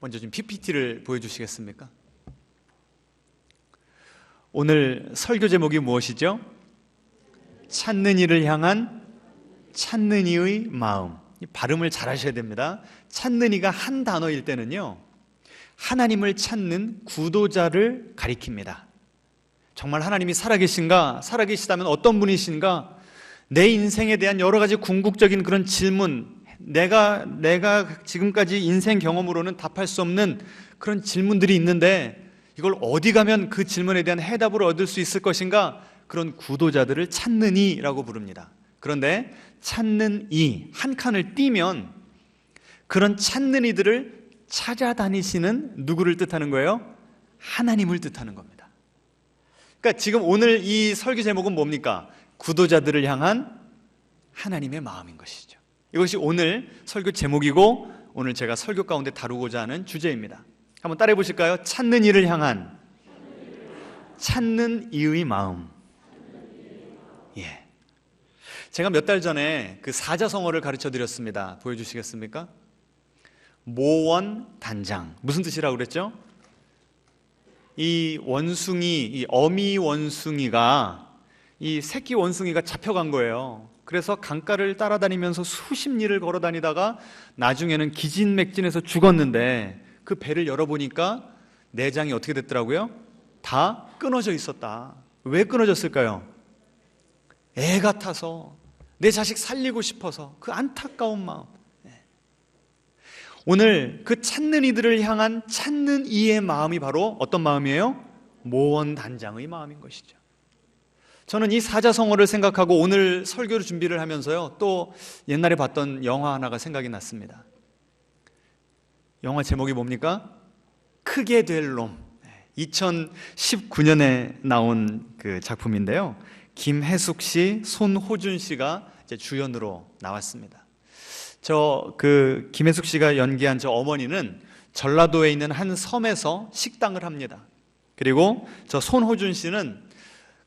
먼저 좀 PPT를 보여주시겠습니까? 오늘 설교 제목이 무엇이죠? 찾는 이를 향한 찾는 이의 마음. 이 발음을 잘 하셔야 됩니다. 찾는 이가 한 단어일 때는요, 하나님을 찾는 구도자를 가리킵니다. 정말 하나님이 살아계신가? 살아계시다면 어떤 분이신가? 내 인생에 대한 여러 가지 궁극적인 그런 질문, 내가 지금까지 인생 경험으로는 답할 수 없는 그런 질문들이 있는데, 이걸 어디 가면 그 질문에 대한 해답을 얻을 수 있을 것인가? 그런 구도자들을 찾는 이라고 부릅니다. 그런데 찾는 이 한 칸을 띄면 그런 찾는 이들을 찾아다니시는 누구를 뜻하는 거예요? 하나님을 뜻하는 겁니다. 그러니까 지금 오늘 이 설교 제목은 뭡니까? 구도자들을 향한 하나님의 마음인 것이죠. 이것이 오늘 설교 제목이고 오늘 제가 설교 가운데 다루고자 하는 주제입니다. 한번 따라해 보실까요? 찾는 이를 향한 찾는 이의 마음. 예. 제가 몇 달 전에 그 사자성어를 가르쳐 드렸습니다. 보여주시겠습니까? 모원단장. 무슨 뜻이라고 그랬죠? 이 원숭이, 이 어미 원숭이가, 이 새끼 원숭이가 잡혀간 거예요. 그래서 강가를 따라다니면서 수십 리를 걸어 다니다가 나중에는 기진맥진해서 죽었는데, 그 배를 열어보니까 내장이 어떻게 됐더라고요? 다 끊어져 있었다. 왜 끊어졌을까요? 애 같아서, 내 자식 살리고 싶어서, 그 안타까운 마음. 오늘 그 찾는 이들을 향한 찾는 이의 마음이 바로 어떤 마음이에요? 모원단장의 마음인 것이죠. 저는 이 사자성어를 생각하고 오늘 설교를 준비를 하면서요, 또 옛날에 봤던 영화 하나가 생각이 났습니다. 영화 제목이 뭡니까? 크게 될 놈. 2019년에 나온 그 작품인데요, 김혜숙 씨, 손호준 씨가 이제 주연으로 나왔습니다. 김혜숙 씨가 연기한 저 어머니는 전라도에 있는 한 섬에서 식당을 합니다. 그리고 저 손호준 씨는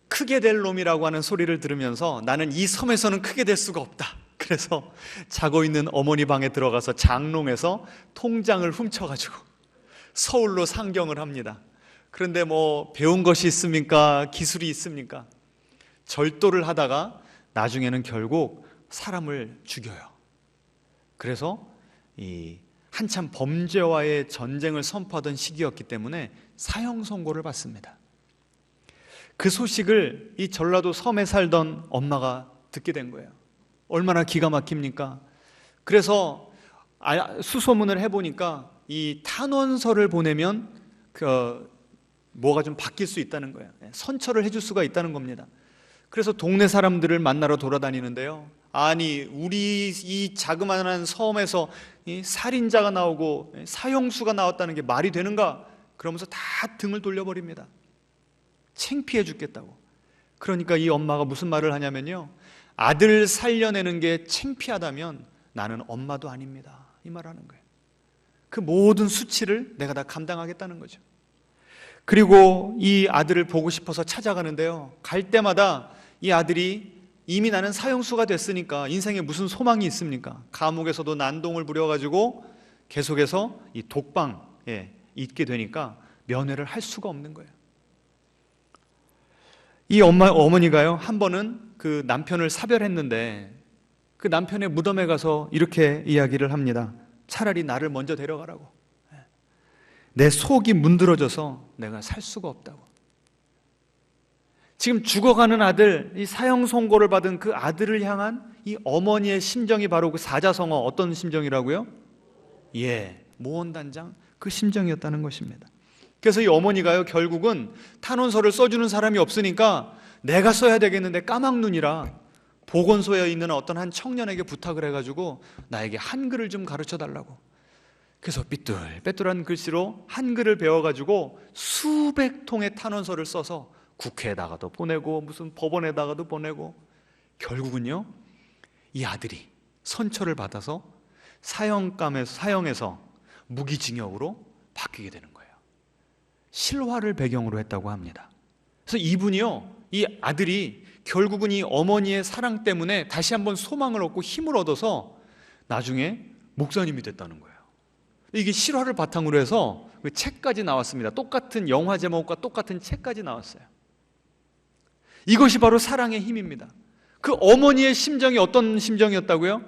크게 될 놈이라고 하는 소리를 들으면서 나는 이 섬에서는 크게 될 수가 없다. 그래서 자고 있는 어머니 방에 들어가서 장롱에서 통장을 훔쳐가지고 서울로 상경을 합니다. 그런데 뭐 배운 것이 있습니까? 기술이 있습니까? 절도를 하다가 나중에는 결국 사람을 죽여요. 그래서 이 한참 범죄와의 전쟁을 선포하던 시기였기 때문에 사형 선고를 받습니다. 그 소식을 이 전라도 섬에 살던 엄마가 듣게 된 거예요. 얼마나 기가 막힙니까? 그래서 수소문을 해보니까 이 탄원서를 보내면 뭐가 좀 바뀔 수 있다는 거예요. 선처를 해줄 수가 있다는 겁니다. 그래서 동네 사람들을 만나러 돌아다니는데요, 아니 우리 이 자그마한 섬에서 이 살인자가 나오고 사형수가 나왔다는 게 말이 되는가? 그러면서 다 등을 돌려버립니다. 창피해 죽겠다고. 그러니까 이 엄마가 무슨 말을 하냐면요, 아들 살려내는 게 창피하다면 나는 엄마도 아닙니다, 이 말하는 거예요. 그 모든 수치를 내가 다 감당하겠다는 거죠. 그리고 이 아들을 보고 싶어서 찾아가는데요, 갈 때마다 이 아들이 이미 나는 사형수가 됐으니까 인생에 무슨 소망이 있습니까? 감옥에서도 난동을 부려가지고 계속해서 이 독방에 있게 되니까 면회를 할 수가 없는 거예요. 이 어머니가요, 한 번은 그 남편을 사별했는데 그 남편의 무덤에 가서 이렇게 이야기를 합니다. 차라리 나를 먼저 데려가라고. 내 속이 문드러져서 내가 살 수가 없다고. 지금 죽어가는 아들, 이 사형 선고를 받은 그 아들을 향한 이 어머니의 심정이 바로 그 사자성어, 어떤 심정이라고요? 예, 모원단장, 그 심정이었다는 것입니다. 그래서 이 어머니가요, 결국은 탄원서를 써주는 사람이 없으니까 내가 써야 되겠는데 까막눈이라 보건소에 있는 어떤 한 청년에게 부탁을 해가지고 나에게 한글을 좀 가르쳐 달라고. 그래서 삐뚤빼뚤한 글씨로 한글을 배워가지고 수백 통의 탄원서를 써서 국회에다가도 보내고 무슨 법원에다가도 보내고, 결국은요, 이 아들이 선처를 받아서 사형에서 무기징역으로 바뀌게 되는 거예요. 실화를 배경으로 했다고 합니다. 그래서 이분이요, 이 아들이 결국은 이 어머니의 사랑 때문에 다시 한번 소망을 얻고 힘을 얻어서 나중에 목사님이 됐다는 거예요. 이게 실화를 바탕으로 해서 그 책까지 나왔습니다. 똑같은 영화 제목과 똑같은 책까지 나왔어요. 이것이 바로 사랑의 힘입니다. 그 어머니의 심정이 어떤 심정이었다고요?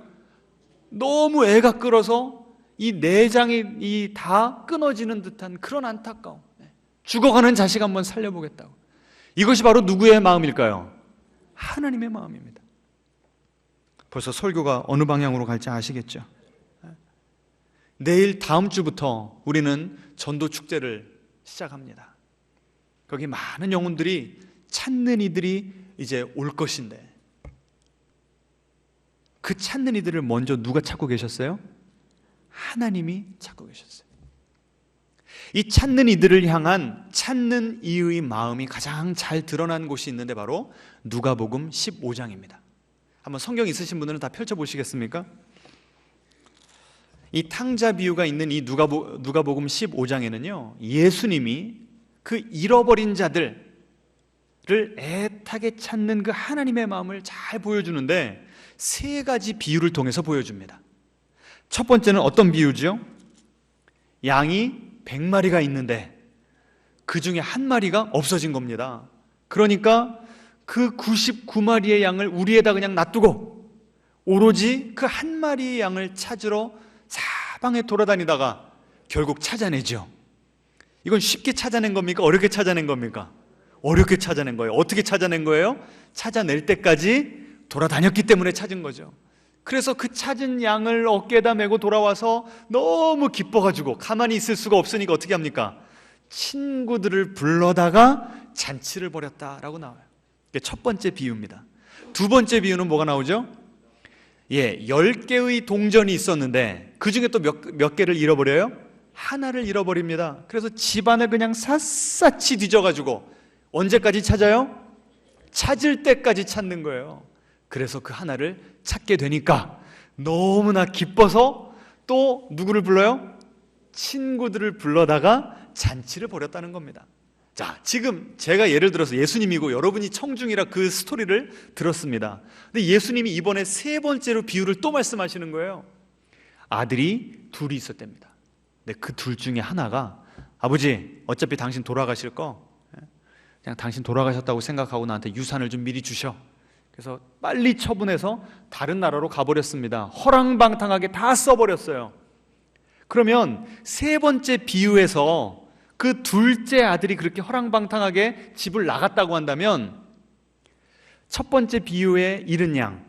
너무 애가 끌어서 이 내장이 다 끊어지는 듯한 그런 안타까움. 죽어가는 자식 한번 살려보겠다고. 이것이 바로 누구의 마음일까요? 하나님의 마음입니다. 벌써 설교가 어느 방향으로 갈지 아시겠죠? 내일 다음 주부터 우리는 전도 축제를 시작합니다. 거기 많은 영혼들이 찾는 이들이 이제 올 것인데, 그 찾는 이들을 먼저 누가 찾고 계셨어요? 하나님이 찾고 계셨어요. 이 찾는 이들을 향한 찾는 이의 마음이 가장 잘 드러난 곳이 있는데 바로 누가복음 15장입니다. 한번 성경 있으신 분들은 다 펼쳐보시겠습니까? 이 탕자 비유가 있는 이 누가복음 15장에는요, 예수님이 그 잃어버린 자들을 애타게 찾는 그 하나님의 마음을 잘 보여주는데 세 가지 비유를 통해서 보여줍니다. 첫 번째는 어떤 비유죠? 양이 100마리가 있는데 그 중에 한 마리가 없어진 겁니다. 그러니까 그 99마리의 양을 우리에다 그냥 놔두고 오로지 그 한 마리의 양을 찾으러 사방에 돌아다니다가 결국 찾아내죠. 이건 쉽게 찾아낸 겁니까? 어렵게 찾아낸 겁니까? 어렵게 찾아낸 거예요. 어떻게 찾아낸 거예요? 찾아낼 때까지 돌아다녔기 때문에 찾은 거죠. 그래서 그 찾은 양을 어깨에다 메고 돌아와서 너무 기뻐가지고 가만히 있을 수가 없으니까 어떻게 합니까? 친구들을 불러다가 잔치를 벌였다라고 나와요. 이게 첫 번째 비유입니다. 두 번째 비유는 뭐가 나오죠? 10개의 동전이 있었는데 그 중에 또 몇 개를 잃어버려요? 하나를 잃어버립니다. 그래서 집안을 그냥 샅샅이 뒤져가지고 언제까지 찾아요? 찾을 때까지 찾는 거예요. 그래서 그 하나를 찾게 되니까 너무나 기뻐서 또 누구를 불러요? 친구들을 불러다가 잔치를 벌였다는 겁니다. 자, 지금 제가 예를 들어서 예수님이고 여러분이 청중이라 그 스토리를 들었습니다. 근데 예수님이 이번에 세 번째로 비유를 또 말씀하시는 거예요. 아들이 둘이 있었답니다. 근데 그 둘 중에 하나가, 아버지 어차피 당신 돌아가실 거 그냥 당신 돌아가셨다고 생각하고 나한테 유산을 좀 미리 주셔. 그래서 빨리 처분해서 다른 나라로 가버렸습니다. 허랑방탕하게 다 써버렸어요. 그러면 세 번째 비유에서 그 둘째 아들이 그렇게 허랑방탕하게 집을 나갔다고 한다면 첫 번째 비유에 잃은 양,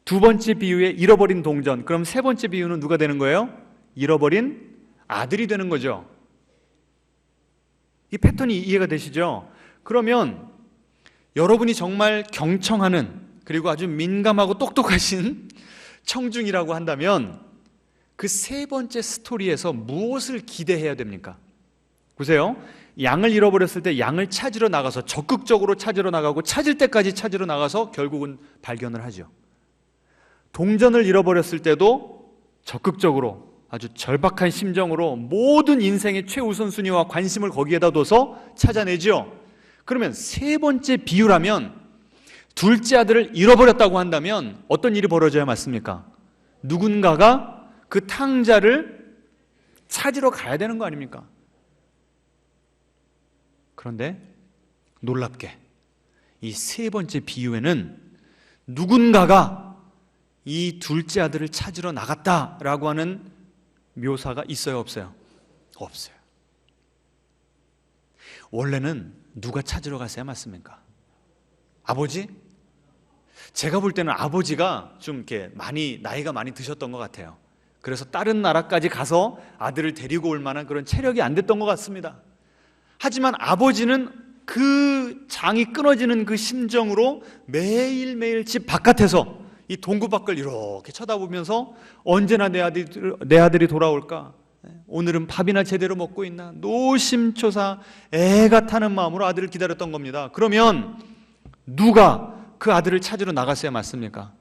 두 번째 비유에 잃어버린 동전, 그럼 세 번째 비유는 누가 되는 거예요? 잃어버린 아들이 되는 거죠. 이 패턴이 이해가 되시죠? 그러면 여러분이 정말 경청하는, 그리고 아주 민감하고 똑똑하신 청중이라고 한다면 그 세 번째 스토리에서 무엇을 기대해야 됩니까? 보세요. 양을 잃어버렸을 때 양을 찾으러 나가서 적극적으로 찾으러 나가고 찾을 때까지 찾으러 나가서 결국은 발견을 하죠. 동전을 잃어버렸을 때도 적극적으로 아주 절박한 심정으로 모든 인생의 최우선순위와 관심을 거기에다 둬서 찾아내죠. 그러면 세 번째 비유라면 둘째 아들을 잃어버렸다고 한다면 어떤 일이 벌어져야 맞습니까? 누군가가 그 탕자를 찾으러 가야 되는 거 아닙니까? 그런데 놀랍게 이 세 번째 비유에는 누군가가 이 둘째 아들을 찾으러 나갔다라고 하는 묘사가 있어요, 없어요? 없어요. 원래는 누가 찾으러 갔어야 맞습니까? 아버지? 제가 볼 때는 아버지가 좀 이렇게 나이가 많이 드셨던 것 같아요. 그래서 다른 나라까지 가서 아들을 데리고 올 만한 그런 체력이 안 됐던 것 같습니다. 하지만 아버지는 그 장이 끊어지는 그 심정으로 매일매일 집 바깥에서 이 동구 밖을 이렇게 쳐다보면서 언제나 내 아들이 돌아올까? 오늘은 밥이나 제대로 먹고 있나? 노심초사 애가 타는 마음으로 아들을 기다렸던 겁니다. 그러면 누가 그 아들을 찾으러 나갔어야 맞습니까?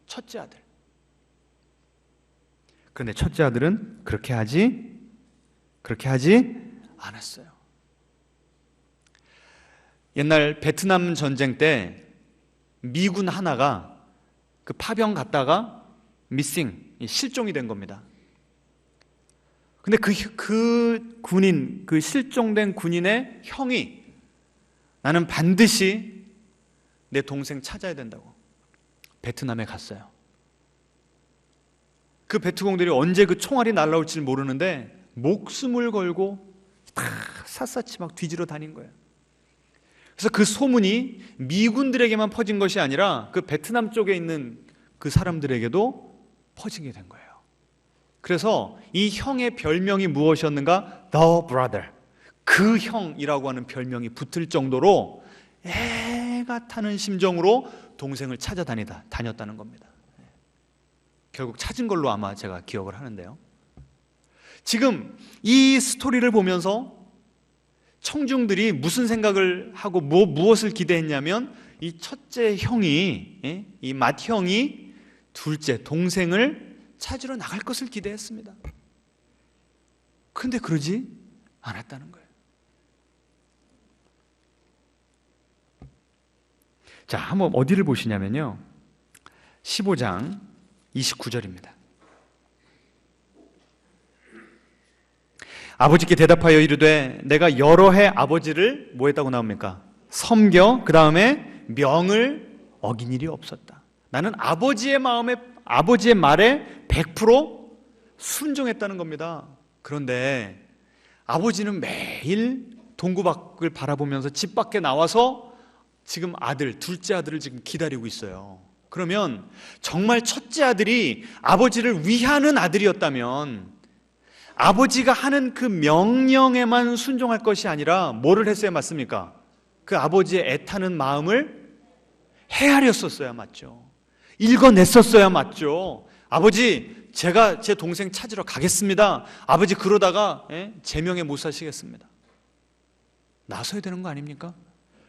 첫째 아들. 그런데 첫째 아들은 그렇게 하지 않았어요. 옛날 베트남 전쟁 때 미군 하나가 그 파병 갔다가 실종이 된 겁니다. 근데 그 군인, 그 실종된 군인의 형이 나는 반드시 내 동생 찾아야 된다고 베트남에 갔어요. 그 베트공들이 언제 그 총알이 날라올지 모르는데 목숨을 걸고 다 샅샅이 막 뒤지러 다닌 거예요. 그래서 그 소문이 미군들에게만 퍼진 것이 아니라 그 베트남 쪽에 있는 그 사람들에게도 퍼지게 된 거예요. 그래서 이 형의 별명이 무엇이었는가? The brother. 그 형이라고 하는 별명이 붙을 정도로 애가 타는 심정으로 동생을 다녔다는 겁니다. 결국 찾은 걸로 아마 제가 기억을 하는데요. 지금 이 스토리를 보면서 청중들이 무슨 생각을 하고 무엇을 기대했냐면 이 첫째 형이, 이 맏 형이 둘째 동생을 찾으러 나갈 것을 기대했습니다. 그런데 그러지 않았다는 거예요. 자, 한번 어디를 보시냐면요, 15장 29절입니다. 아버지께 대답하여 이르되 내가 여러 해 아버지를 뭐 했다고 나옵니까? 섬겨 그 다음에 명을 어긴 일이 없었다. 나는 아버지의 말에 100% 순종했다는 겁니다. 그런데 아버지는 매일 동구 밖을 바라보면서 집 밖에 나와서 지금 둘째 아들을 지금 기다리고 있어요. 그러면 정말 첫째 아들이 아버지를 위하는 아들이었다면 아버지가 하는 그 명령에만 순종할 것이 아니라 뭐를 했어야 맞습니까? 그 아버지의 애타는 마음을 헤아렸었어야 맞죠. 읽어냈었어야 맞죠. 아버지, 제가 제 동생 찾으러 가겠습니다. 아버지 그러다가 제명에 못 사시겠습니다. 나서야 되는 거 아닙니까?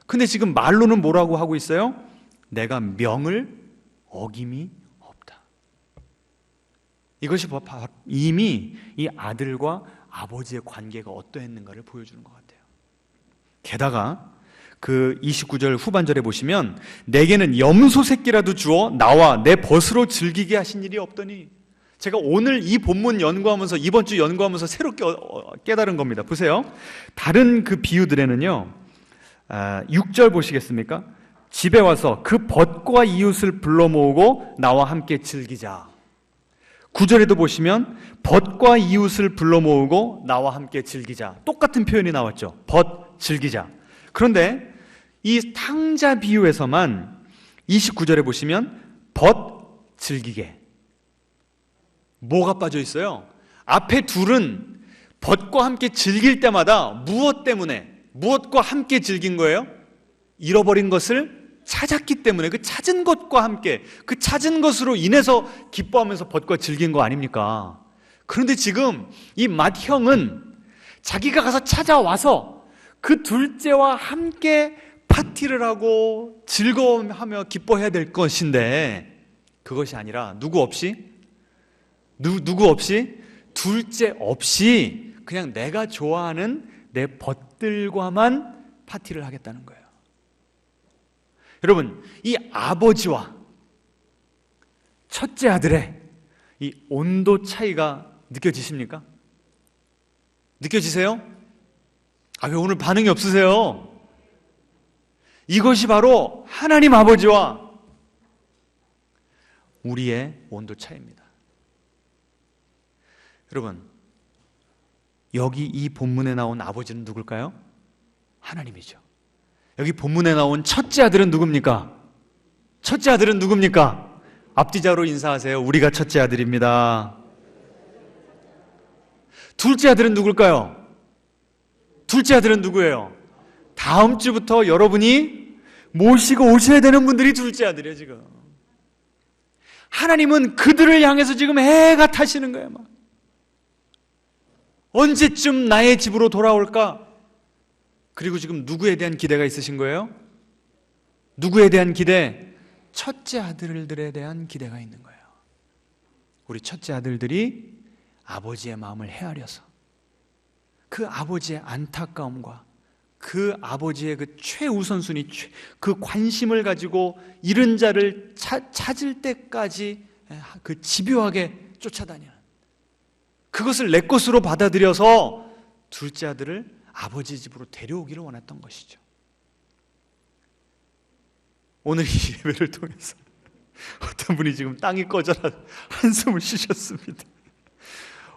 근데 지금 말로는 뭐라고 하고 있어요? 내가 명을 어김이 없다. 이것이 이미 이 아들과 아버지의 관계가 어떠했는가를 보여주는 것 같아요. 게다가 그 29절 후반절에 보시면 내게는 염소 새끼라도 주어 나와 내 벗으로 즐기게 하신 일이 없더니, 제가 오늘 이 본문 연구하면서 이번 주 연구하면서 새롭게 깨달은 겁니다. 보세요. 다른 그 비유들에는요, 6절 보시겠습니까? 집에 와서 그 벗과 이웃을 불러 모으고 나와 함께 즐기자. 9절에도 보시면 벗과 이웃을 불러 모으고 나와 함께 즐기자. 똑같은 표현이 나왔죠. 벗, 즐기자. 그런데 이 탕자 비유에서만 29절에 보시면 벗, 즐기게. 뭐가 빠져 있어요? 앞에 둘은 벗과 함께 즐길 때마다 무엇과 함께 즐긴 거예요? 잃어버린 것을 찾았기 때문에 그 찾은 것과 함께, 그 찾은 것으로 인해서 기뻐하면서 벗과 즐긴 거 아닙니까? 그런데 지금 이 맏형은 자기가 가서 찾아와서 그 둘째와 함께 파티를 하고 즐거워하며 기뻐해야 될 것인데 그것이 아니라 누구 없이 둘째 없이 그냥 내가 좋아하는 내 벗들과만 파티를 하겠다는 거예요. 여러분, 이 아버지와 첫째 아들의 이 온도 차이가 느껴지십니까? 느껴지세요? 왜 오늘 반응이 없으세요? 이것이 바로 하나님 아버지와 우리의 온도 차이입니다. 여러분, 여기 이 본문에 나온 아버지는 누굴까요? 하나님이죠. 여기 본문에 나온 첫째 아들은 누굽니까? 첫째 아들은 누굽니까? 앞뒤자로 인사하세요. 우리가 첫째 아들입니다. 둘째 아들은 누굴까요? 둘째 아들은 누구예요? 다음 주부터 여러분이 모시고 오셔야 되는 분들이 둘째 아들이에요. 지금 하나님은 그들을 향해서 지금 애가 타시는 거예요. 막. 언제쯤 나의 집으로 돌아올까? 그리고 지금 누구에 대한 기대가 있으신 거예요? 누구에 대한 기대? 첫째 아들들에 대한 기대가 있는 거예요. 우리 첫째 아들들이 아버지의 마음을 헤아려서 그 아버지의 안타까움과 그 아버지의 그 최우선순위, 그 관심을 가지고 잃은 자를 찾을 때까지 그 집요하게 쫓아다니는 그것을 내 것으로 받아들여서 둘째 아들을 아버지 집으로 데려오기를 원했던 것이죠. 오늘 이 예배를 통해서 어떤 분이 지금 땅이 꺼져라 한숨을 쉬셨습니다.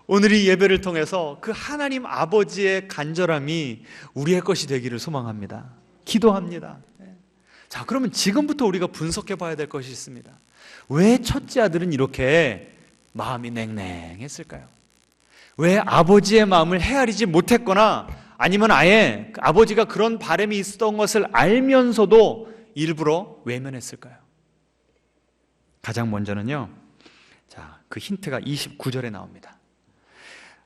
오늘 이 예배를 통해서 그 하나님 아버지의 간절함이 우리의 것이 되기를 소망합니다. 기도합니다. 자, 그러면 지금부터 우리가 분석해 봐야 될 것이 있습니다. 왜 첫째 아들은 이렇게 마음이 냉랭했을까요? 왜 아버지의 마음을 헤아리지 못했거나 아니면 아예 아버지가 그런 바람이 있었던 것을 알면서도 일부러 외면했을까요? 가장 먼저는요, 자, 그 힌트가 29절에 나옵니다.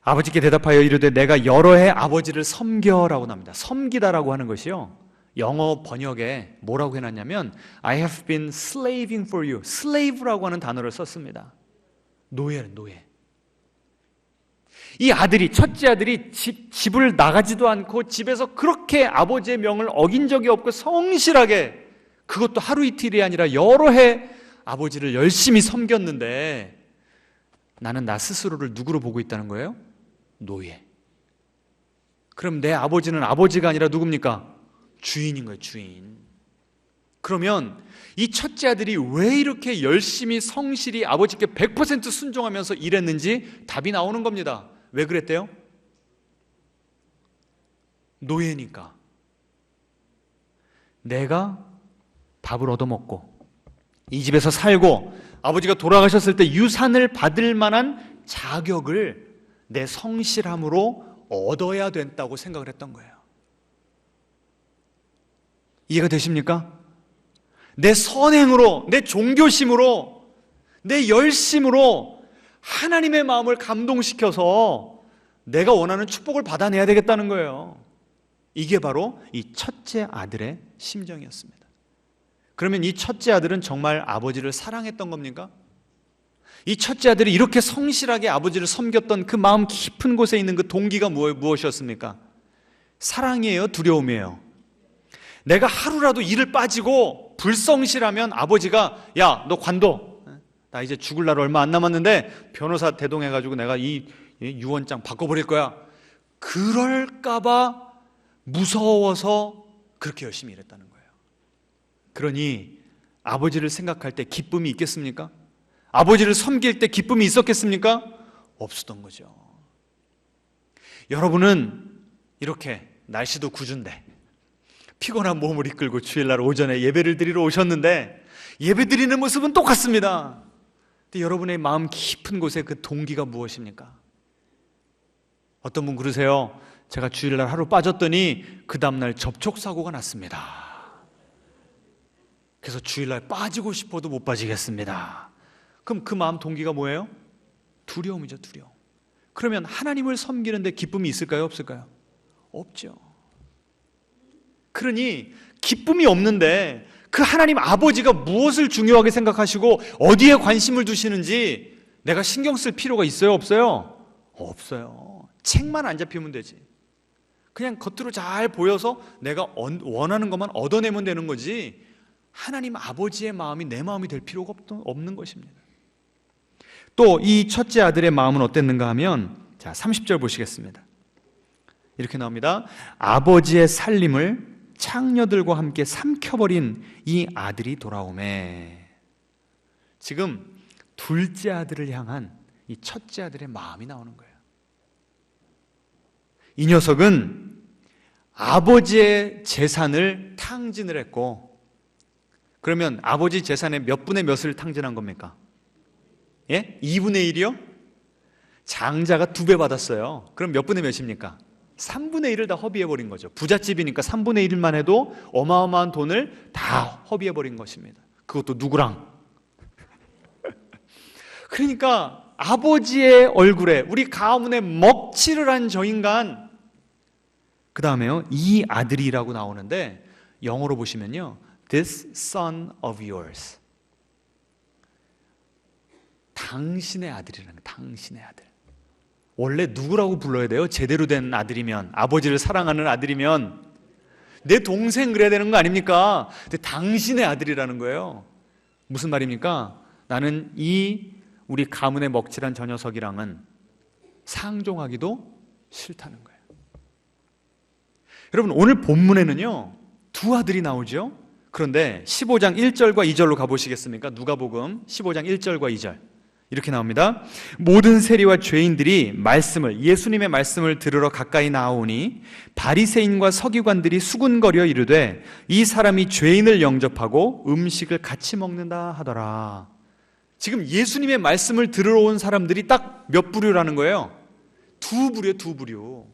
아버지께 대답하여 이르되 내가 여러 해 아버지를 섬겨라고 나옵니다. 섬기다라고 하는 것이요, 영어 번역에 뭐라고 해놨냐면 I have been slaving for you. slave라고 하는 단어를 썼습니다. 노예. 이 아들이, 첫째 아들이 집을 나가지도 않고 집에서 그렇게 아버지의 명을 어긴 적이 없고 성실하게, 그것도 하루 이틀이 아니라 여러 해 아버지를 열심히 섬겼는데 나는 나 스스로를 누구로 보고 있다는 거예요? 노예. 그럼 내 아버지는 아버지가 아니라 누굽니까? 주인인 거예요, 주인. 그러면 이 첫째 아들이 왜 이렇게 열심히 성실히 아버지께 100% 순종하면서 일했는지 답이 나오는 겁니다. 왜 그랬대요? 노예니까. 내가 밥을 얻어먹고 이 집에서 살고 아버지가 돌아가셨을 때 유산을 받을 만한 자격을 내 성실함으로 얻어야 된다고 생각을 했던 거예요. 이해가 되십니까? 내 선행으로, 내 종교심으로, 내 열심으로 하나님의 마음을 감동시켜서 내가 원하는 축복을 받아내야 되겠다는 거예요. 이게 바로 이 첫째 아들의 심정이었습니다. 그러면 이 첫째 아들은 정말 아버지를 사랑했던 겁니까? 이 첫째 아들이 이렇게 성실하게 아버지를 섬겼던 그 마음 깊은 곳에 있는 그 동기가 무엇이었습니까? 사랑이에요? 두려움이에요? 내가 하루라도 일을 빠지고 불성실하면 아버지가 야, 너 관둬. 나 이제 죽을 날 얼마 안 남았는데 변호사 대동해가지고 내가 이 유언장 바꿔버릴 거야. 그럴까봐 무서워서 그렇게 열심히 일했다는 거예요. 그러니 아버지를 생각할 때 기쁨이 있겠습니까? 아버지를 섬길 때 기쁨이 있었겠습니까? 없었던 거죠. 여러분은 이렇게 날씨도 궂은데 피곤한 몸을 이끌고 주일날 오전에 예배를 드리러 오셨는데 예배 드리는 모습은 똑같습니다. 근데 여러분의 마음 깊은 곳에 그 동기가 무엇입니까? 어떤 분 그러세요. 제가 주일날 하루 빠졌더니 그 다음날 접촉사고가 났습니다. 그래서 주일날 빠지고 싶어도 못 빠지겠습니다. 그럼 그 마음 동기가 뭐예요? 두려움이죠, 두려움. 그러면 하나님을 섬기는데 기쁨이 있을까요, 없을까요? 없죠. 그러니 기쁨이 없는데 그 하나님 아버지가 무엇을 중요하게 생각하시고 어디에 관심을 두시는지 내가 신경 쓸 필요가 있어요, 없어요? 없어요. 책만 안 잡히면 되지. 그냥 겉으로 잘 보여서 내가 원하는 것만 얻어내면 되는 거지 하나님 아버지의 마음이 내 마음이 될 필요가 없는 것입니다. 또 이 첫째 아들의 마음은 어땠는가 하면 자 30절 보시겠습니다. 이렇게 나옵니다. 아버지의 살림을 창녀들과 함께 삼켜버린 이 아들이 돌아오매. 지금 둘째 아들을 향한 이 첫째 아들의 마음이 나오는 거예요. 이 녀석은 아버지의 재산을 탕진을 했고, 그러면 아버지 재산의 몇 분의 몇을 탕진한 겁니까? 예? 2분의 1이요? 장자가 2배 받았어요. 그럼 몇 분의 몇입니까? 3분의 1을 다 허비해버린 거죠. 부잣집이니까 3분의 1만 해도 어마어마한 돈을 다 허비해버린 것입니다. 그것도 누구랑? 그러니까 아버지의 얼굴에 우리 가문에 먹칠을 한 저 인간, 그 다음에요 이 아들이라고 나오는데 영어로 보시면요 This son of yours, 당신의 아들이라는 거예요. 당신의 아들. 원래 누구라고 불러야 돼요? 제대로 된 아들이면, 아버지를 사랑하는 아들이면 내 동생 그래야 되는 거 아닙니까? 근데 당신의 아들이라는 거예요. 무슨 말입니까? 나는 이 우리 가문에 먹칠한 저 녀석이랑은 상종하기도 싫다는 거예요. 여러분, 오늘 본문에는요, 두 아들이 나오죠. 그런데 15장 1절과 2절로 가보시겠습니까? 누가복음 15장 1절과 2절 이렇게 나옵니다. 모든 세리와 죄인들이 예수님의 말씀을 들으러 가까이 나오니 바리새인과 서기관들이 수군거려 이르되 이 사람이 죄인을 영접하고 음식을 같이 먹는다 하더라. 지금 예수님의 말씀을 들으러 온 사람들이 딱 몇 부류라는 거예요? 두 부류.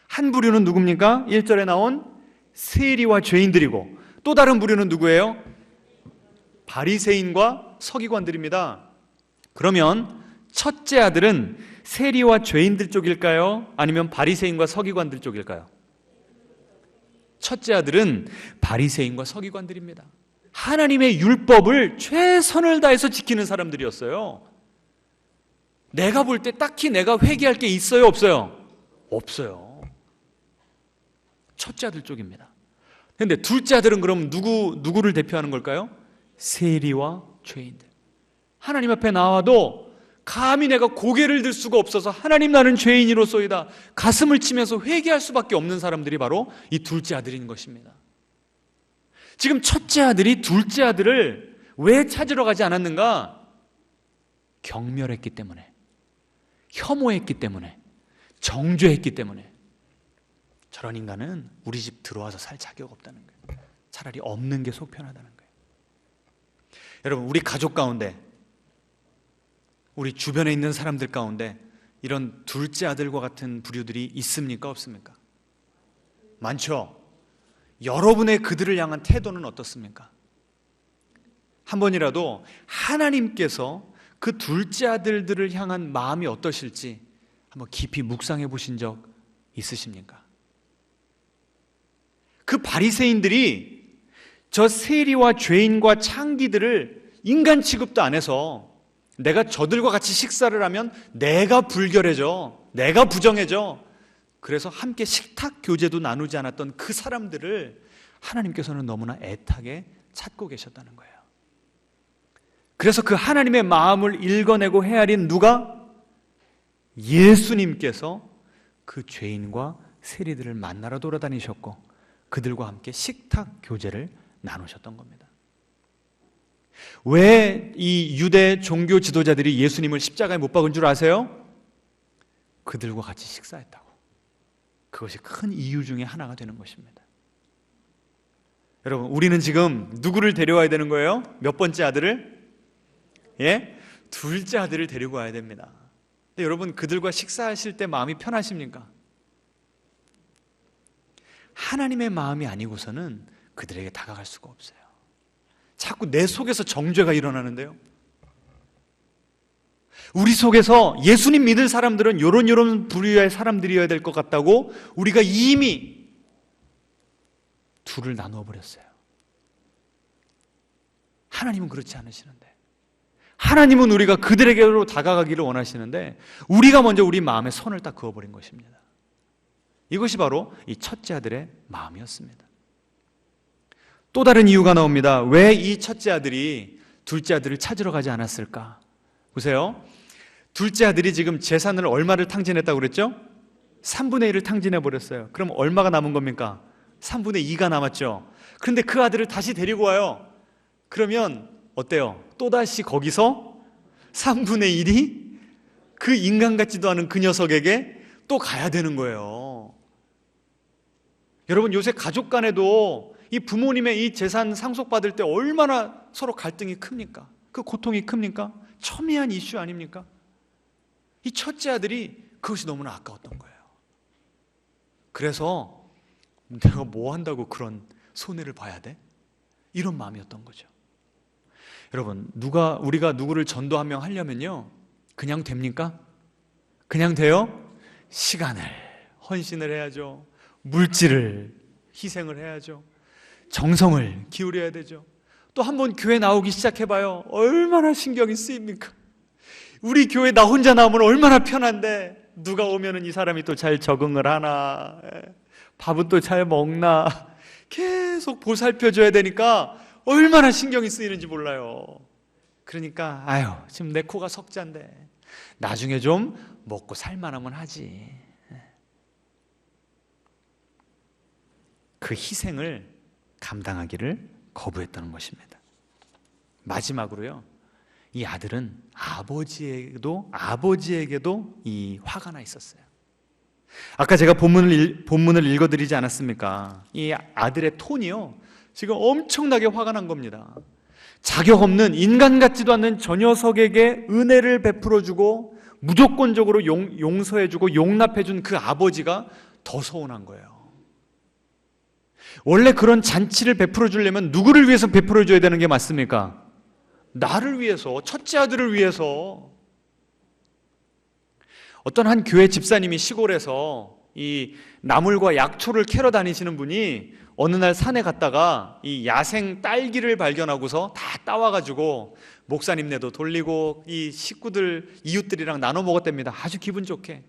한 부류는 누굽니까? 1절에 나온 세리와 죄인들이고, 또 다른 부류는 누구예요? 바리새인과 서기관들입니다. 그러면 첫째 아들은 세리와 죄인들 쪽일까요? 아니면 바리새인과 서기관들 쪽일까요? 첫째 아들은 바리새인과 서기관들입니다. 하나님의 율법을 최선을 다해서 지키는 사람들이었어요. 내가 볼 때 딱히 내가 회개할 게 있어요, 없어요? 없어요. 첫째 아들 쪽입니다. 그런데 둘째 아들은 그럼 누구를 대표하는 걸까요? 세리와 죄인들. 하나님 앞에 나와도 감히 내가 고개를 들 수가 없어서 하나님, 나는 죄인이로소이다 가슴을 치면서 회개할 수밖에 없는 사람들이 바로 이 둘째 아들인 것입니다. 지금 첫째 아들이 둘째 아들을 왜 찾으러 가지 않았는가? 경멸했기 때문에, 혐오했기 때문에, 정죄했기 때문에. 저런 인간은 우리 집 들어와서 살 자격 없다는 거예요. 차라리 없는 게 속 편하다는 거예요. 여러분, 우리 가족 가운데, 우리 주변에 있는 사람들 가운데 이런 둘째 아들과 같은 부류들이 있습니까? 없습니까? 많죠. 여러분의 그들을 향한 태도는 어떻습니까? 한 번이라도 하나님께서 그 둘째 아들들을 향한 마음이 어떠실지 한번 깊이 묵상해 보신 적 있으십니까? 그 바리새인들이 저 세리와 죄인과 창기들을 인간 취급도 안 해서 내가 저들과 같이 식사를 하면 내가 불결해져, 내가 부정해져. 그래서 함께 식탁 교제도 나누지 않았던 그 사람들을 하나님께서는 너무나 애타게 찾고 계셨다는 거예요. 그래서 그 하나님의 마음을 읽어내고 헤아린 누가? 예수님께서 그 죄인과 세리들을 만나러 돌아다니셨고 그들과 함께 식탁 교제를 나누셨던 겁니다. 왜 이 유대 종교 지도자들이 예수님을 십자가에 못 박은 줄 아세요? 그들과 같이 식사했다고. 그것이 큰 이유 중에 하나가 되는 것입니다. 여러분, 우리는 지금 누구를 데려와야 되는 거예요? 몇 번째 아들을? 둘째 아들을 데리고 와야 됩니다. 근데 여러분, 그들과 식사하실 때 마음이 편하십니까? 하나님의 마음이 아니고서는 그들에게 다가갈 수가 없어요. 자꾸 내 속에서 정죄가 일어나는데요. 우리 속에서 예수님 믿을 사람들은 요런 부류의 사람들이어야 될 것 같다고 우리가 이미 둘을 나누어 버렸어요. 하나님은 그렇지 않으시는데, 하나님은 우리가 그들에게로 다가가기를 원하시는데 우리가 먼저 우리 마음에 선을 딱 그어버린 것입니다. 이것이 바로 이 첫째 아들의 마음이었습니다. 또 다른 이유가 나옵니다. 왜 이 첫째 아들이 둘째 아들을 찾으러 가지 않았을까? 보세요. 둘째 아들이 지금 재산을 얼마를 탕진했다고 그랬죠? 3분의 1을 탕진해 버렸어요. 그럼 얼마가 남은 겁니까? 3분의 2가 남았죠. 그런데 그 아들을 다시 데리고 와요. 그러면 어때요? 또다시 거기서 3분의 1이 그 인간 같지도 않은 그 녀석에게 또 가야 되는 거예요. 여러분, 요새 가족 간에도 이 부모님의 이 재산 상속받을 때 얼마나 서로 갈등이 큽니까? 그 고통이 큽니까? 첨예한 이슈 아닙니까? 이 첫째 아들이 그것이 너무나 아까웠던 거예요. 그래서 내가 뭐 한다고 그런 손해를 봐야 돼? 이런 마음이었던 거죠. 여러분, 우리가 누구를 전도 한 명 하려면요, 그냥 됩니까? 그냥 돼요? 시간을, 헌신을 해야죠. 물질을 희생을 해야죠. 정성을 기울여야 되죠. 또 한번 교회 나오기 시작해봐요. 얼마나 신경이 쓰입니까? 우리 교회 나 혼자 나오면 얼마나 편한데, 누가 오면은 이 사람이 또 잘 적응을 하나, 밥은 또 잘 먹나, 계속 보살펴줘야 되니까 얼마나 신경이 쓰이는지 몰라요. 그러니까 지금 내 코가 석잔데 나중에 좀 먹고 살만하면 하지. 그 희생을 감당하기를 거부했다는 것입니다. 마지막으로요, 이 아들은 아버지에게도 이 화가 나 있었어요. 아까 제가 본문을 읽어드리지 않았습니까? 이 아들의 톤이요, 지금 엄청나게 화가 난 겁니다. 자격 없는, 인간 같지도 않는 저 녀석에게 은혜를 베풀어주고 무조건적으로 용서해주고 용납해준 그 아버지가 더 서운한 거예요. 원래 그런 잔치를 베풀어 주려면 누구를 위해서 베풀어 줘야 되는 게 맞습니까? 나를 위해서, 첫째 아들을 위해서. 어떤 한 교회 집사님이 시골에서 이 나물과 약초를 캐러 다니시는 분이 어느 날 산에 갔다가 이 야생 딸기를 발견하고서 다 따와가지고 목사님네도 돌리고 이 식구들, 이웃들이랑 나눠 먹었답니다. 아주 기분 좋게.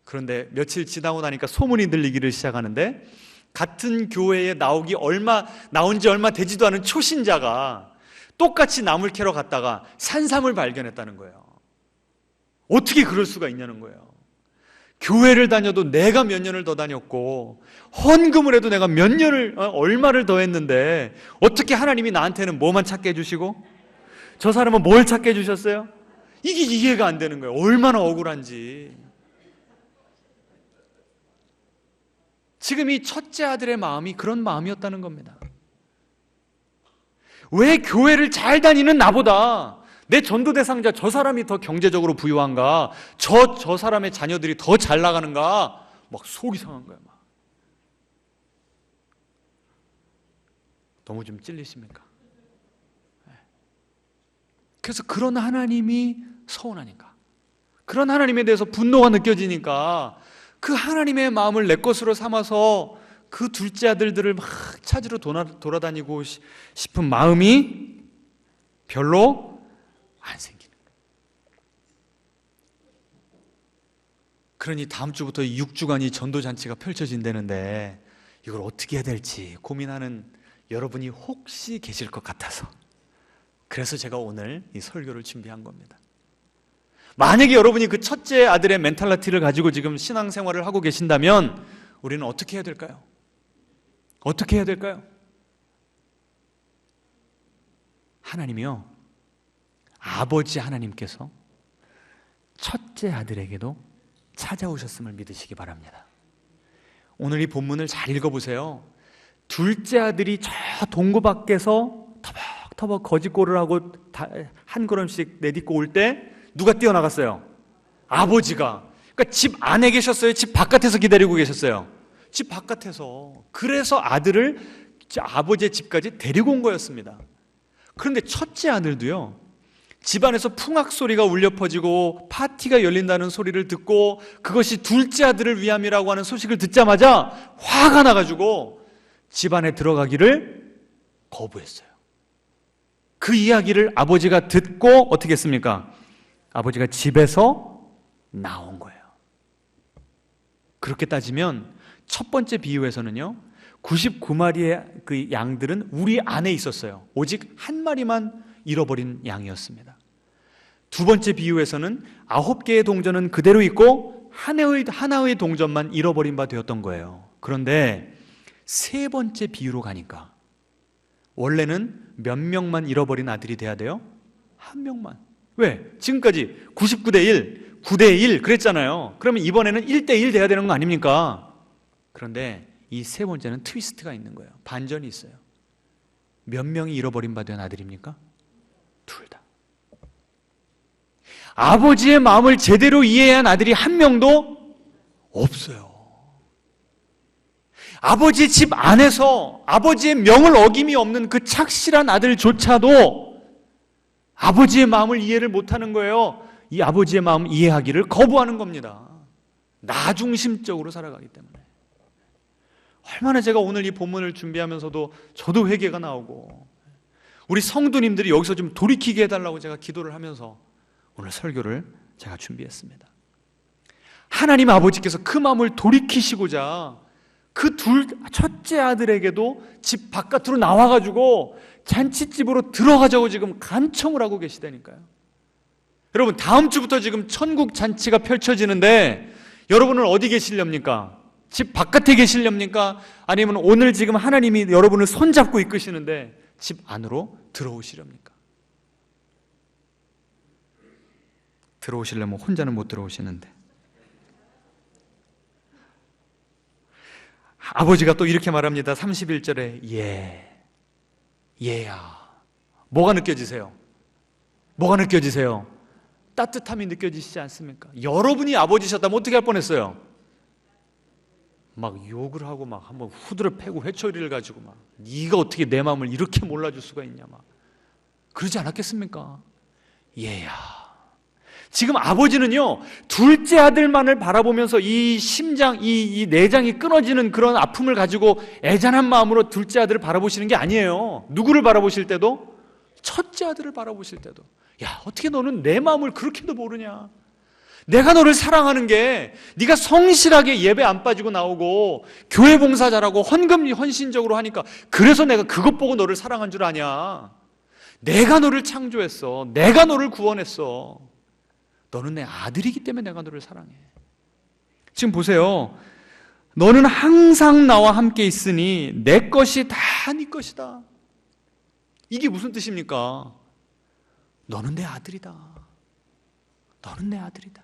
그런데 며칠 지나고 나니까 소문이 들리기를 시작하는데, 같은 교회에 나온 지 얼마 되지도 않은 초신자가 똑같이 나물 캐러 갔다가 산삼을 발견했다는 거예요. 어떻게 그럴 수가 있냐는 거예요. 교회를 다녀도 내가 몇 년을 더 다녔고 헌금을 해도 내가 얼마를 더 했는데 어떻게 하나님이 나한테는 뭐만 찾게 해주시고 저 사람은 뭘 찾게 해주셨어요? 이게 이해가 안 되는 거예요. 얼마나 억울한지. 지금 이 첫째 아들의 마음이 그런 마음이었다는 겁니다. 왜 교회를 잘 다니는 나보다 내 전도 대상자 저 사람이 더 경제적으로 부유한가? 저 사람의 자녀들이 더 잘 나가는가? 막 속이 상한 거야. 막. 너무 좀 찔리십니까? 그래서 그런 하나님이 서운하니까, 그런 하나님에 대해서 분노가 느껴지니까 그 하나님의 마음을 내 것으로 삼아서 그 둘째 아들들을 막 찾으러 돌아다니고 싶은 마음이 별로 안 생기는 거예요. 그러니 다음 주부터 6주간이 전도잔치가 펼쳐진다는데 이걸 어떻게 해야 될지 고민하는 여러분이 혹시 계실 것 같아서, 그래서 제가 오늘 이 설교를 준비한 겁니다. 만약에 여러분이 그 첫째 아들의 멘탈리티를 가지고 지금 신앙생활을 하고 계신다면 우리는 어떻게 해야 될까요? 어떻게 해야 될까요? 하나님이요, 아버지 하나님께서 첫째 아들에게도 찾아오셨음을 믿으시기 바랍니다. 오늘 이 본문을 잘 읽어보세요. 둘째 아들이 저 동굴 밖에서 터벅터벅 거짓골을 하고 한 걸음씩 내딛고 올 때 누가 뛰어나갔어요? 아버지가. 그러니까 집 안에 계셨어요? 집 바깥에서 기다리고 계셨어요? 집 바깥에서. 그래서 아들을 아버지의 집까지 데리고 온 거였습니다. 그런데 첫째 아들도요, 집안에서 풍악 소리가 울려 퍼지고 파티가 열린다는 소리를 듣고 그것이 둘째 아들을 위함이라고 하는 소식을 듣자마자 화가 나가지고 집안에 들어가기를 거부했어요. 그 이야기를 아버지가 듣고 어떻게 했습니까? 아버지가 집에서 나온 거예요. 그렇게 따지면 첫 번째 비유에서는요, 99마리의 그 양들은 우리 안에 있었어요. 오직 한 마리만 잃어버린 양이었습니다. 두 번째 비유에서는 9개의 동전은 그대로 있고 하나의 동전만 잃어버린 바 되었던 거예요. 그런데 세 번째 비유로 가니까 원래는 몇 명만 잃어버린 아들이 돼야 돼요? 한 명만. 왜? 지금까지 99대 1, 9대 1 그랬잖아요. 그러면 이번에는 1대 1 돼야 되는 거 아닙니까? 그런데 이 세 번째는 트위스트가 있는 거예요. 반전이 있어요. 몇 명이 잃어버린 바 된 아들입니까? 둘 다. 아버지의 마음을 제대로 이해한 아들이 한 명도 없어요. 아버지 집 안에서 아버지의 명을 어김이 없는 그 착실한 아들조차도 아버지의 마음을 이해를 못하는 거예요. 이 아버지의 마음 이해하기를 거부하는 겁니다. 나 중심적으로 살아가기 때문에. 얼마나 제가 오늘 이 본문을 준비하면서도 저도 회개가 나오고 우리 성도님들이 여기서 좀 돌이키게 해달라고 제가 기도를 하면서 오늘 설교를 제가 준비했습니다. 하나님 아버지께서 그 마음을 돌이키시고자 그 첫째 아들에게도 집 바깥으로 나와가지고 잔치집으로 들어가자고 지금 간청을 하고 계시다니까요. 여러분, 다음 주부터 지금 천국 잔치가 펼쳐지는데 여러분은 어디 계시렵니까? 집 바깥에 계시렵니까? 아니면 오늘 지금 하나님이 여러분을 손잡고 이끄시는데 집 안으로 들어오시렵니까? 들어오시려면 혼자는 못 들어오시는데, 아버지가 또 이렇게 말합니다. 31절에 얘야. 뭐가 느껴지세요? 뭐가 느껴지세요? 따뜻함이 느껴지시지 않습니까? 여러분이 아버지셨다면 어떻게 할 뻔했어요? 막 욕을 하고 막 한번 후드를 패고 회초리를 가지고 막 네가 어떻게 내 마음을 이렇게 몰라줄 수가 있냐 막 그러지 않았겠습니까? 얘야. 지금 아버지는요, 둘째 아들만을 바라보면서 이 심장, 이 내장이 끊어지는 그런 아픔을 가지고 애잔한 마음으로 둘째 아들을 바라보시는 게 아니에요. 누구를 바라보실 때도? 첫째 아들을 바라보실 때도. 야, 어떻게 너는 내 마음을 그렇게도 모르냐? 내가 너를 사랑하는 게 네가 성실하게 예배 안 빠지고 나오고 교회 봉사 잘하고 헌금 헌신적으로 하니까 그래서 내가 그것 보고 너를 사랑한 줄 아냐? 내가 너를 창조했어. 내가 너를 구원했어. 너는 내 아들이기 때문에 내가 너를 사랑해. 지금 보세요. 너는 항상 나와 함께 있으니 내 것이 다 네 것이다. 이게 무슨 뜻입니까? 너는 내 아들이다. 너는 내 아들이다.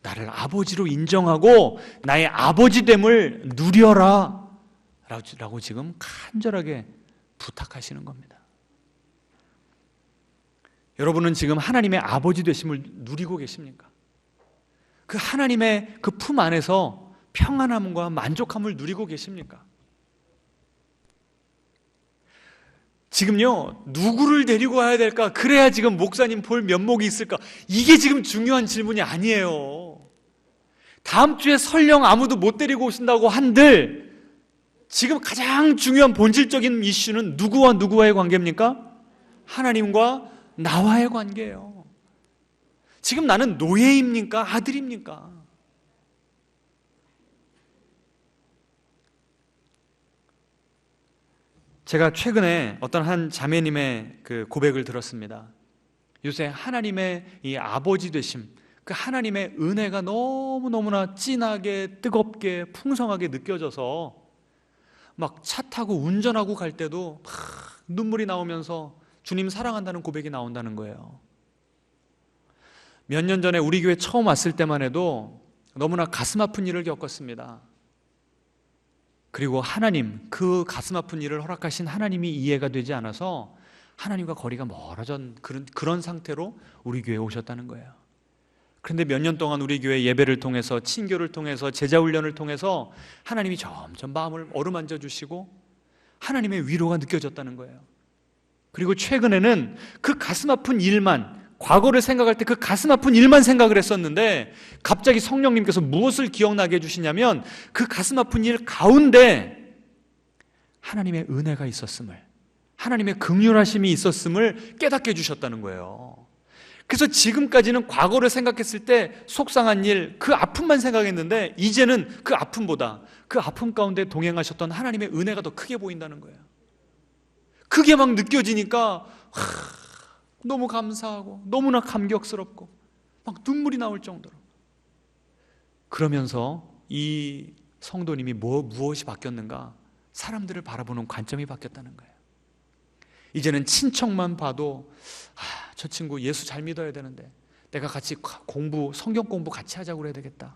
나를 아버지로 인정하고 나의 아버지됨을 누려라 라고 지금 간절하게 부탁하시는 겁니다. 여러분은 지금 하나님의 아버지 되심을 누리고 계십니까? 그 하나님의 그 품 안에서 평안함과 만족함을 누리고 계십니까? 지금요, 누구를 데리고 와야 될까? 그래야 지금 목사님 볼 면목이 있을까? 이게 지금 중요한 질문이 아니에요. 다음 주에 설령 아무도 못 데리고 오신다고 한들 지금 가장 중요한 본질적인 이슈는 누구와 누구와의 관계입니까? 하나님과 나와의 관계예요. 지금 나는 노예입니까? 아들입니까? 제가 최근에 어떤 한 자매님의 그 고백을 들었습니다. 요새 하나님의 이 아버지 되심, 그 하나님의 은혜가 너무너무나 진하게 뜨겁게 풍성하게 느껴져서 막 차 타고 운전하고 갈 때도 막 눈물이 나오면서 주님 사랑한다는 고백이 나온다는 거예요. 몇 년 전에 우리 교회 처음 왔을 때만 해도 너무나 가슴 아픈 일을 겪었습니다. 그리고 하나님, 그 가슴 아픈 일을 허락하신 하나님이 이해가 되지 않아서 하나님과 거리가 멀어진 그런 상태로 우리 교회에 오셨다는 거예요. 그런데 몇 년 동안 우리 교회 예배를 통해서, 친교를 통해서, 제자훈련을 통해서 하나님이 점점 마음을 어루만져 주시고 하나님의 위로가 느껴졌다는 거예요. 그리고 최근에는 그 가슴 아픈 일만, 과거를 생각할 때 그 가슴 아픈 일만 생각을 했었는데 갑자기 성령님께서 무엇을 기억나게 해주시냐면 그 가슴 아픈 일 가운데 하나님의 은혜가 있었음을, 하나님의 긍휼하심이 있었음을 깨닫게 해주셨다는 거예요. 그래서 지금까지는 과거를 생각했을 때 속상한 일, 그 아픔만 생각했는데 이제는 그 아픔보다 그 아픔 가운데 동행하셨던 하나님의 은혜가 더 크게 보인다는 거예요. 그게 막 느껴지니까 너무 감사하고 너무나 감격스럽고 막 눈물이 나올 정도로. 그러면서 이 성도님이 무엇이 바뀌었는가? 사람들을 바라보는 관점이 바뀌었다는 거예요. 이제는 친척만 봐도 저 친구 예수 잘 믿어야 되는데 내가 같이 성경 공부 같이 하자고 그래야 되겠다.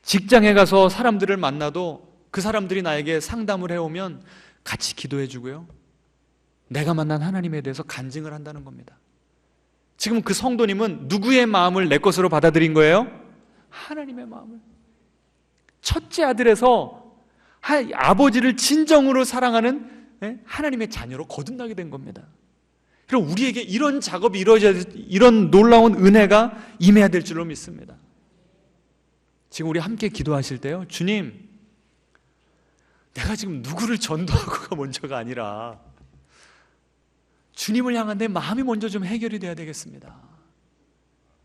직장에 가서 사람들을 만나도 그 사람들이 나에게 상담을 해오면 같이 기도해 주고요, 내가 만난 하나님에 대해서 간증을 한다는 겁니다. 지금 그 성도님은 누구의 마음을 내 것으로 받아들인 거예요? 하나님의 마음을. 첫째 아들에서 아버지를 진정으로 사랑하는 하나님의 자녀로 거듭나게 된 겁니다. 그럼 우리에게 이런 작업이 이루어져야, 이런 놀라운 은혜가 임해야 될 줄로 믿습니다. 지금 우리 함께 기도하실 때요, 주님, 내가 지금 누구를 전도하고가 먼저가 아니라 주님을 향한 내 마음이 먼저 좀 해결이 돼야 되겠습니다.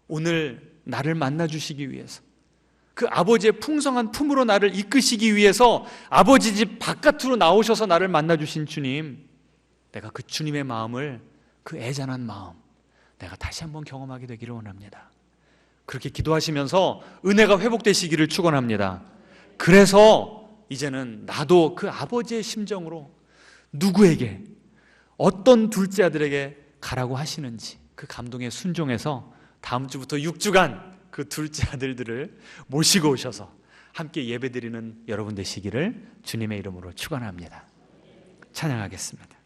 오늘 나를 만나주시기 위해서, 그 아버지의 풍성한 품으로 나를 이끄시기 위해서 아버지 집 바깥으로 나오셔서 나를 만나주신 주님, 내가 그 주님의 마음을, 그 애잔한 마음, 내가 다시 한번 경험하게 되기를 원합니다. 그렇게 기도하시면서 은혜가 회복되시기를 축원합니다. 그래서 이제는 나도 그 아버지의 심정으로 누구에게, 어떤 둘째 아들에게 가라고 하시는지 그 감동에 순종해서 다음 주부터 6주간 그 둘째 아들들을 모시고 오셔서 함께 예배드리는 여러분 되시기를 주님의 이름으로 축원합니다. 찬양하겠습니다.